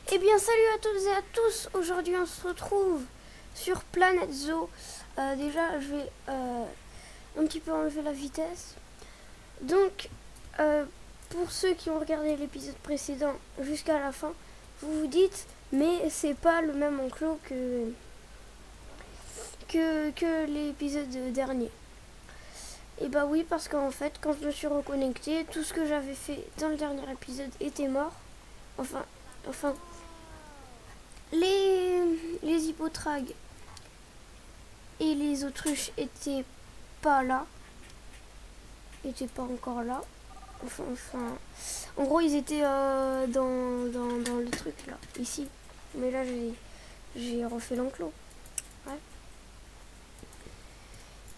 Eh bien salut à toutes et à tous, aujourd'hui on se retrouve sur Planète Zoo. Déjà je vais un petit peu enlever la vitesse. Donc pour ceux qui ont regardé l'épisode précédent jusqu'à la fin, vous vous dites mais c'est pas le même enclos que l'épisode dernier. Et bah oui, parce qu'en fait quand je me suis reconnecté, tout ce que j'avais fait dans le dernier épisode était mort. Enfin les hippotragues et les autruches étaient pas là, étaient pas encore là. En gros, ils étaient dans le truc là, ici. Mais là, j'ai refait l'enclos. Ouais.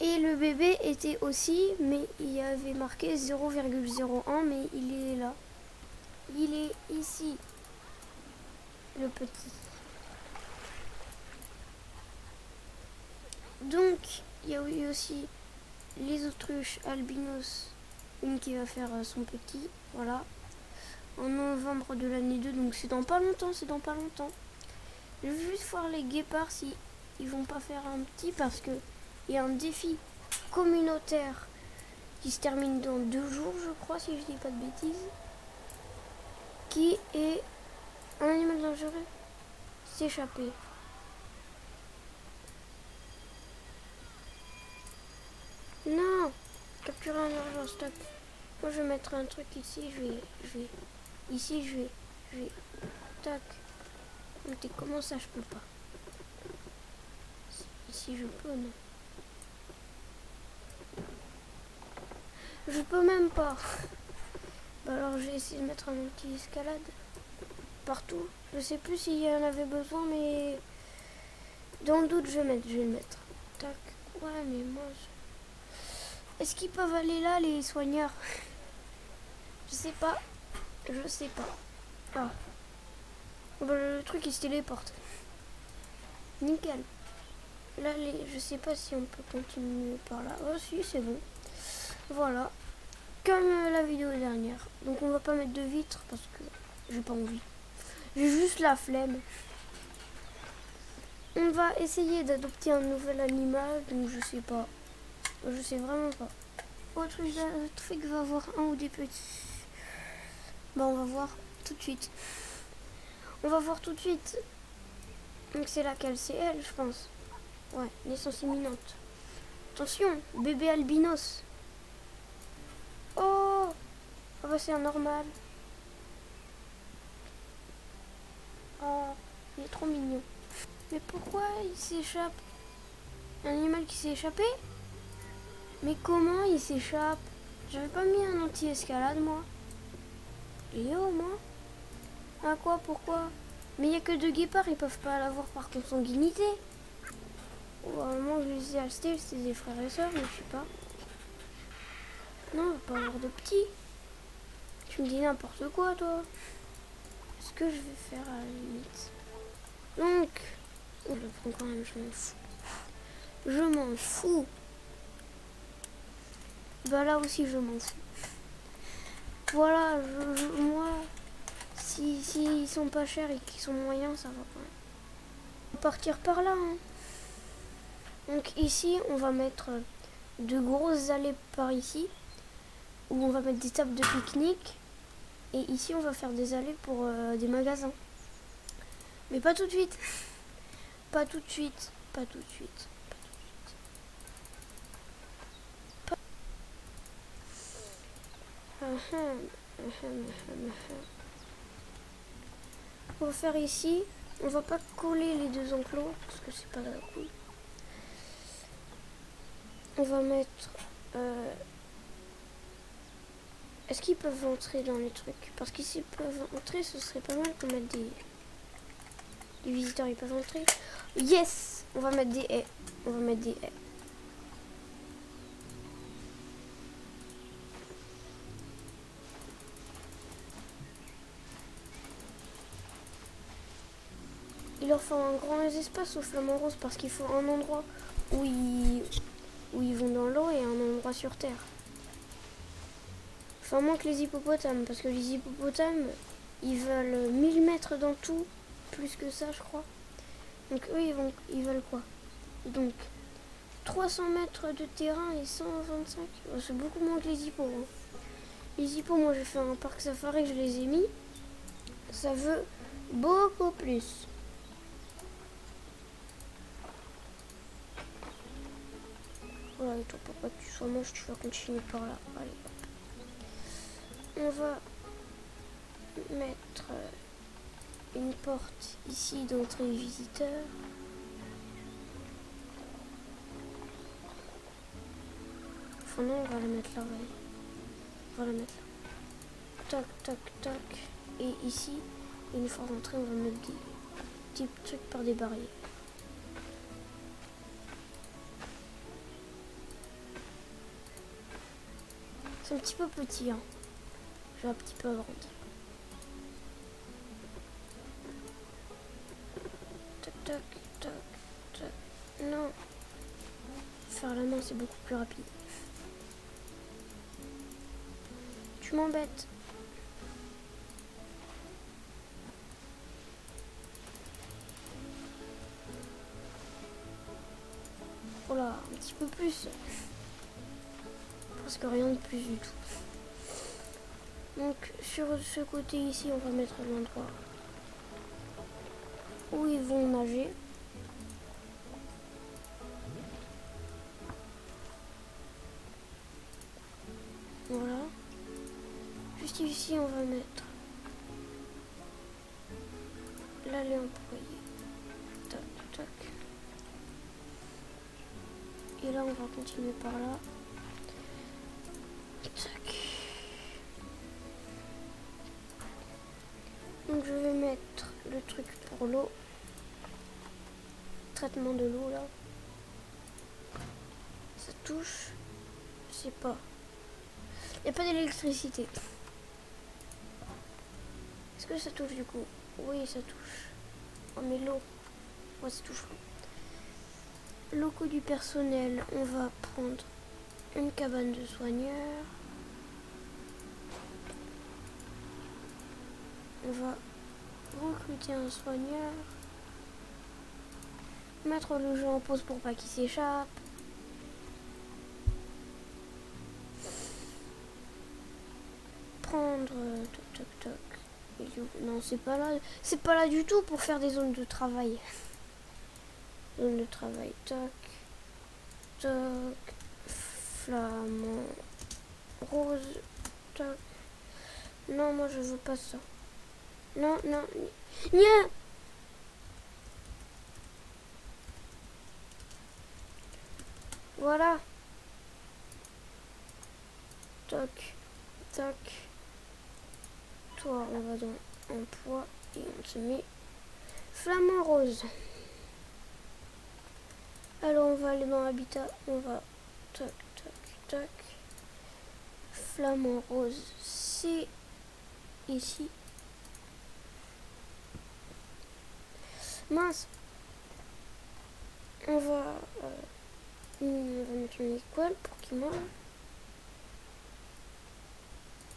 Et le bébé était aussi, mais il y avait marqué 0,01, mais il est là. Il est ici, le petit. Donc, il y a eu aussi les autruches albinos, une qui va faire son petit, voilà, en novembre de l'année 2, donc c'est dans pas longtemps, Je vais juste voir les guépards si ils vont pas faire un petit, parce que il y a un défi communautaire qui se termine dans 2 jours, je crois, si je dis pas de bêtises, qui est un animal dangereux s'échapper. Non, capturer en urgence, stop. Moi, je vais mettre un truc ici, ici, je vais, tac. Mais comment ça, je peux pas? Ici, je peux, non. Je peux même pas. Bah alors, j'ai essayé de mettre un anti-escalade partout. Je sais plus s'il y en avait besoin, mais dans le doute, je vais le mettre. Tac. Ouais, mais moi, est-ce qu'ils peuvent aller là, les soigneurs? Je sais pas. Ah. Bah, le truc, il se téléporte. Nickel. Là, je sais pas si on peut continuer par là. Oh, si, c'est bon. Voilà. Comme la vidéo dernière. Donc, on va pas mettre de vitre parce que j'ai pas envie. J'ai juste la flemme. On va essayer d'adopter un nouvel animal. Donc, je sais pas. Je sais vraiment pas. Autre truc va avoir un ou des petits. Bah, on va voir tout de suite. Donc, c'est laquelle? C'est elle, je pense. Ouais, naissance imminente. Attention, bébé albinos. Oh, ah bah c'est un normal. Oh, il est trop mignon. Mais pourquoi il s'échappe? Un animal qui s'est échappé? Mais comment il s'échappe? J'avais pas mis un anti-escalade, moi. Léo, moi? Ah quoi, pourquoi? Mais il y a que 2 guépards, ils peuvent pas l'avoir par consanguinité. Normalement, je les ai achetés, c'était des frères et sœurs, mais je sais pas. Non, on va pas avoir de petits. Tu me dis n'importe quoi, toi. Ce que je vais faire à la limite. Donc, je le prends quand même, je m'en fous. Bah là aussi, je m'en fous. Voilà, moi, si ils sont pas chers et qu'ils sont moyens, ça va pas. On va partir par là. Hein. Donc ici, on va mettre de grosses allées par ici, où on va mettre des tables de pique-nique. Et ici, on va faire des allées pour des magasins. Mais pas tout de suite. Pas tout de suite. On va faire ici. On va pas coller les 2 enclos parce que c'est pas cool. On va mettre. Est-ce qu'ils peuvent entrer dans les trucs? Parce qu'ils s'ils peuvent entrer, ce serait pas mal qu'on mette des. Les visiteurs, ils peuvent entrer. Yes! On va mettre des haies. Il leur faut un grand espace au flamant rose parce qu'il faut un endroit où ils vont dans l'eau et un endroit sur terre. Enfin, moins que les hippopotames, parce que les hippopotames, ils veulent 1000 mètres dans tout, plus que ça je crois. Donc eux ils veulent quoi? Donc 300 mètres de terrain et 125. C'est beaucoup moins que les hippos. Hein. Les hippos, moi j'ai fait un parc safari, je les ai mis. Ça veut beaucoup plus. Voilà, et toi pour pas que tu sois moche, tu vas continuer par là. Allez hop. On va mettre une porte ici d'entrée visiteur. Enfin non, on va la mettre là, ouais. On va la mettre là. Toc, toc, toc. Et ici, une fois rentré, on va mettre des petits trucs par des barrières. C'est un petit peu petit, hein. Je vais un petit peu agrandir. Toc, toc, toc, toc. Non. Faire la main, c'est beaucoup plus rapide. Tu m'embêtes. Oh là, un petit peu plus. Presque rien de plus du tout. Donc sur ce côté ici, on va mettre l'endroit où ils vont nager. Voilà. Juste ici, on va mettre l'allée employée. Tac, tac. Et là, on va continuer par là. Tac. Donc je vais mettre le truc pour l'eau. Traitement de l'eau là. Ça touche. Je sais pas. Il n'y a pas d'électricité. Est-ce que ça touche du coup? Oui, ça touche. Oh mais l'eau. Ouais, ça touche l'eau. Locaux du personnel. On va prendre une cabane de soigneurs. On va recruter un soigneur. Mettre le jeu en pause pour pas qu'il s'échappe. Prendre toc toc toc. Non, c'est pas là. C'est pas là du tout pour faire des zones de travail. Zone de travail. Toc toc. Flamant rose. Toc. Non, moi je veux pas ça. Non, non. Nia. Voilà. Toc, toc. Toi, on va dans emploi et on se met flamant rose. Alors, on va aller dans habitat. On va toc, toc, toc. Flamant rose, c'est ici. Mince. On va mettre une école pour qu'il mange.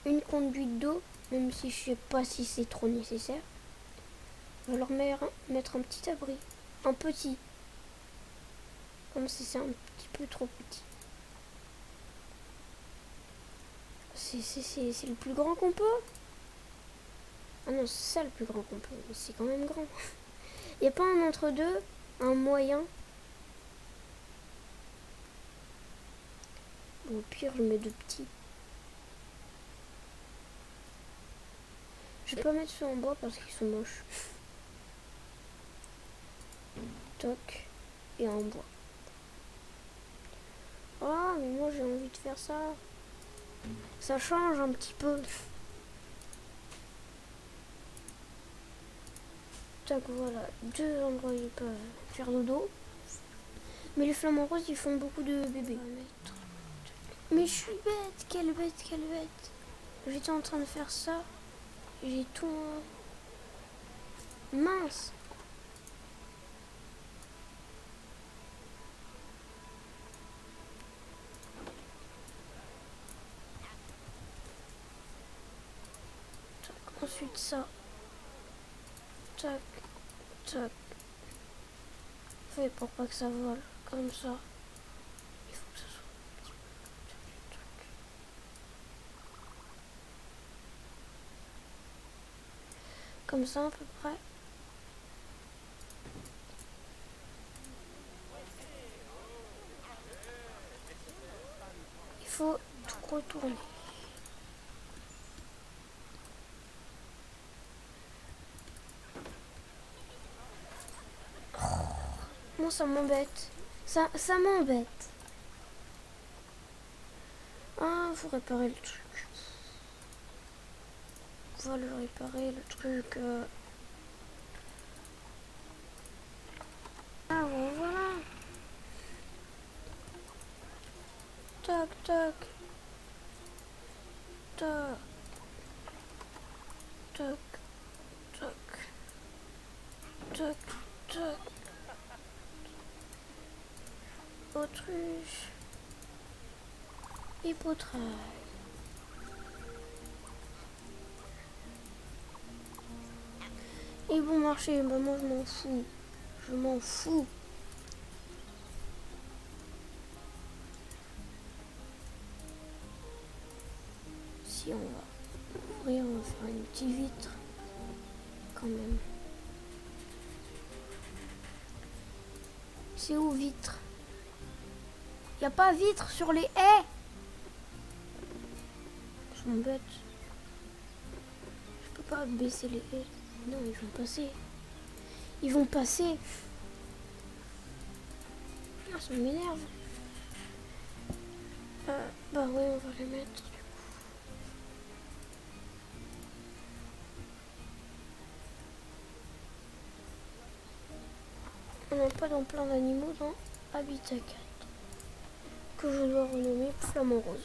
Une conduite d'eau, même si je sais pas si c'est trop nécessaire. On va leur mettre un petit abri. Un petit. Comme si c'est un petit peu trop petit. C'est le plus grand qu'on peut. Ah non, c'est ça le plus grand qu'on peut. Mais c'est quand même grand. Il n'y a pas un entre-deux, un moyen. Bon, au pire, je mets deux petits. Je vais pas mettre ceux en bois parce qu'ils sont moches. Toc. Et en bois. Oh, mais moi j'ai envie de faire ça. Ça change un petit peu. Tac, voilà. Deux endroits où ils peuvent faire dodo. Mais les flamants roses, ils font beaucoup de bébés. Mais je suis bête. Quelle bête, quelle bête. J'étais en train de faire ça. J'ai tout... Mince. ensuite ça. Tac, tac. Fait pour pas que ça vole. Comme ça. Il faut que ça soit... Tac. Comme ça à peu près. Il faut tout retourner. Moi ça m'embête. Ça m'embête. Ah, faut réparer le truc. On va le réparer, le truc. Ah, bon, voilà. Tac, tac. Tac. Tac. Tac. Tac. Tac. Autruche. Hypotrail. Ils vont marcher, bah moi je m'en fous. Je m'en fous. Si on va ouvrir, on va faire une petite vitre. Quand même. C'est où vitre? Y a pas vitre sur les haies. Je m'embête. Je peux pas baisser les haies. Non, ils vont passer. Ils vont passer. Ah, ça m'énerve. Bah ouais, on va les mettre. On n'est pas dans plein d'animaux dans Habitat 4. Que je dois renommer Flamant Rose.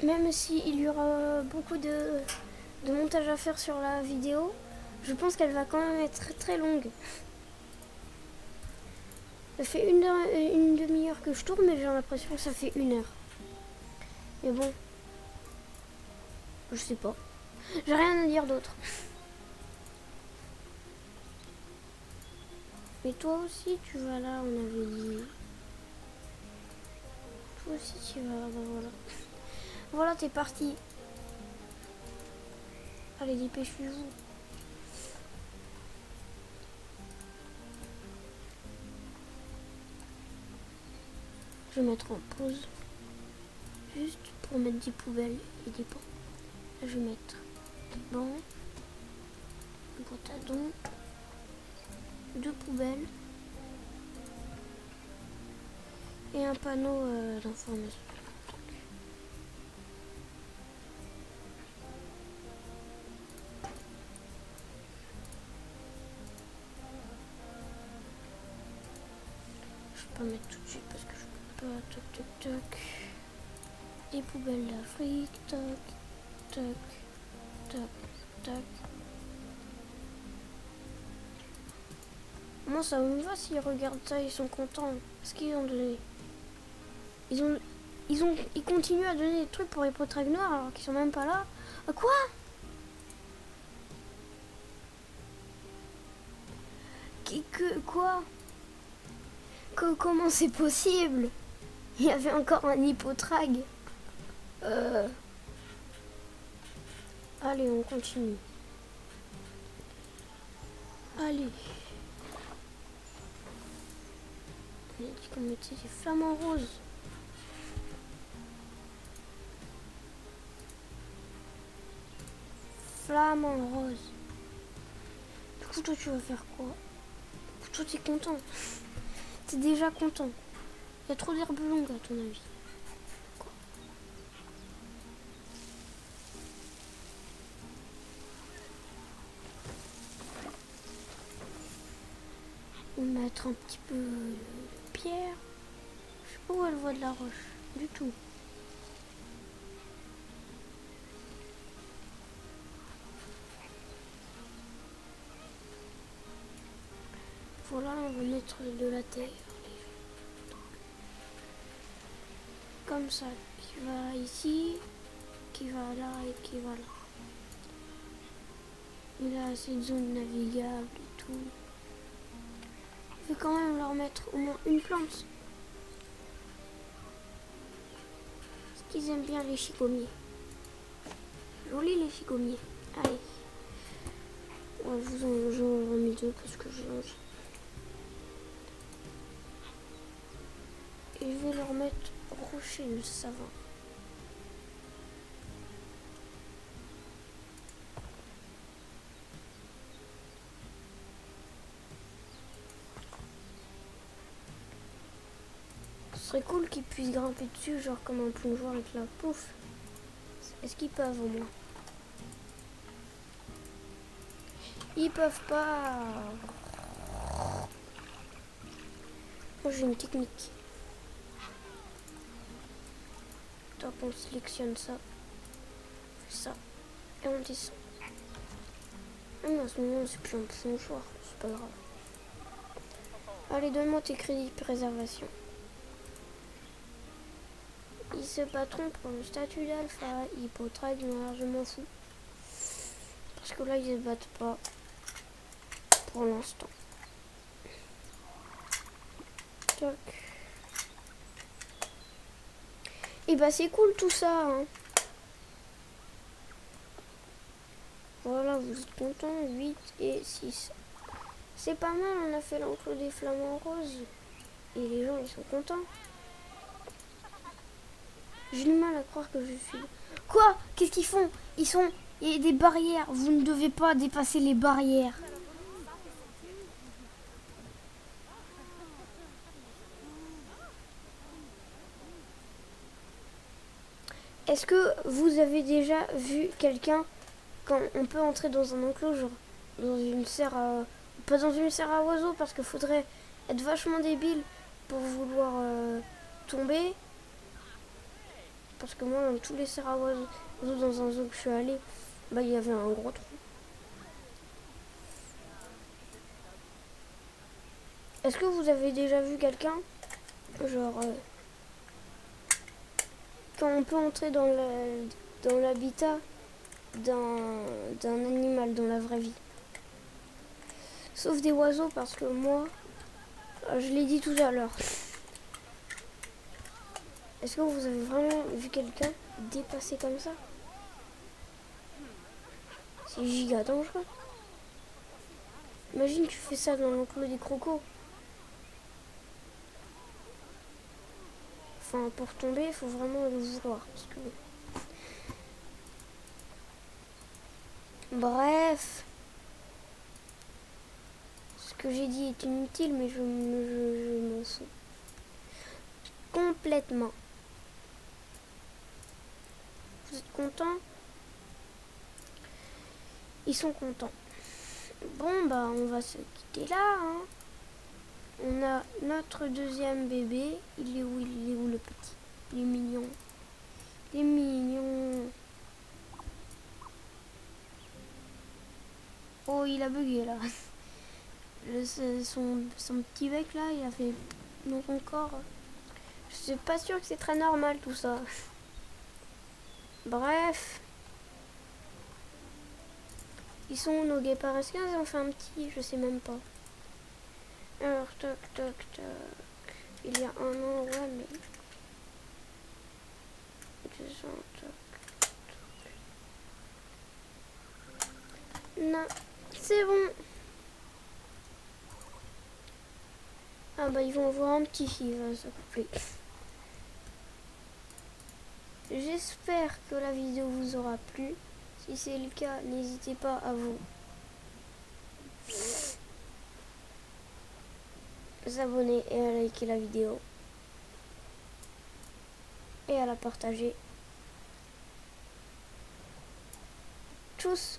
Même s'il y aura beaucoup de montage à faire sur la vidéo, je pense qu'elle va quand même être très, très longue. Ça fait une demi-heure que je tourne, mais j'ai l'impression que ça fait 1 heure. Mais bon, je sais pas. J'ai rien à dire d'autre. Mais toi aussi, tu vas là, on avait dit. Toi aussi, tu vas là, bah voilà. Voilà, t'es parti. Allez, dépêchez-vous. Je vais mettre en pause. Juste pour mettre des poubelles et des bancs. Là, je vais mettre des bancs, un botadon, 2 poubelles et un panneau d'information. Je peux pas mettre tout de suite parce que je peux pas. Toc toc toc. Des poubelles d'Afrique. Toc toc toc toc. Moi ça me va s'ils regardent ça, ils sont contents. Parce qu'ils ont donné. Ils continuent à donner des trucs pour les potrags noirs alors qu'ils sont même pas là. À quoi? Quoi? Comment c'est possible? Il y avait encore un hypotrag. Allez, on continue. Allez. On a dit qu'on mettait des flamants roses. Flamant rose. Du coup, toi, tu vas faire quoi? Du coup, toi, t'es content. T'es déjà content. Il y a trop d'herbes longues, à ton avis. Quoi? On va mettre un petit peu de pierre. Je sais pas où elle voit de la roche. Du tout. Voilà, on va mettre de la terre. comme ça, qui va ici, qui va là et qui va là. Il a cette zone navigable et tout. Je vais quand même leur mettre au moins une plante. Parce qu'ils aiment bien les chicommiers. Joli les chicommiers. Allez. Ouais, j'en remets deux parce que j'ai envie. Et je vais leur mettre rocher de savin. Ce serait cool qu'ils puissent grimper dessus, genre comme un plongeoir avec la pouf. Est-ce qu'ils peuvent au moins? Ils peuvent pas. Moi j'ai une technique. Tant qu'on sélectionne ça, on fait ça, et on descend. Ah mais à ce moment c'est plus un plongeoir, c'est pas grave. Allez, donne-moi tes crédits de préservation. Ils se battront pour le statut d'alpha, hypotrade, noir, je m'en fous. Parce que là ils se battent pas pour l'instant. Toc. Et bah c'est cool tout ça. Hein. Voilà, vous êtes contents. 8 et 6. C'est pas mal, on a fait l'enclos des flamants roses. Et les gens ils sont contents. J'ai du mal à croire que je suis... Quoi? Qu'est-ce qu'ils font? Ils sont... Il y a des barrières. Vous ne devez pas dépasser les barrières. Est-ce que vous avez déjà vu quelqu'un quand on peut entrer dans un enclos, genre dans une serre à... Pas dans une serre à oiseaux parce qu'il faudrait être vachement débile pour vouloir tomber. Parce que moi, dans tous les serres à oiseaux, dans un zoo que je suis allée, bah il y avait un gros trou. Est-ce que vous avez déjà vu quelqu'un, genre, quand on peut entrer dans l'habitat d'un animal dans la vraie vie? Sauf des oiseaux parce que moi, je l'ai dit tout à l'heure. Est-ce que vous avez vraiment vu quelqu'un dépasser comme ça? C'est giga dangereux. Imagine tu fais ça dans l'enclos des crocos. Enfin, pour tomber, il faut vraiment le vouloir. Parce que... Bref. Ce que j'ai dit est inutile, mais je m'en fous. Complètement. Vous êtes contents? Ils sont contents. Bon, bah, on va se quitter là. Hein. On a notre deuxième bébé. Il est où le petit? Il est mignon. Il est mignon. Oh, il a bugué là. Son petit bec là, il a fait dans son corps. Je suis pas sûre que c'est très normal tout ça. Bref. Ils sont où nos guépards? Est-ce qu'ils ont fait un petit? Je sais même pas. Alors, toc, toc, toc. Il y a un an, ouais, mais... 200, toc, toc. Non, c'est bon. Ah bah, ils vont avoir un petit qui va s'occuper. J'espère que la vidéo vous aura plu. Si c'est le cas, n'hésitez pas à vous abonner et à liker la vidéo. Et à la partager. Tchuss!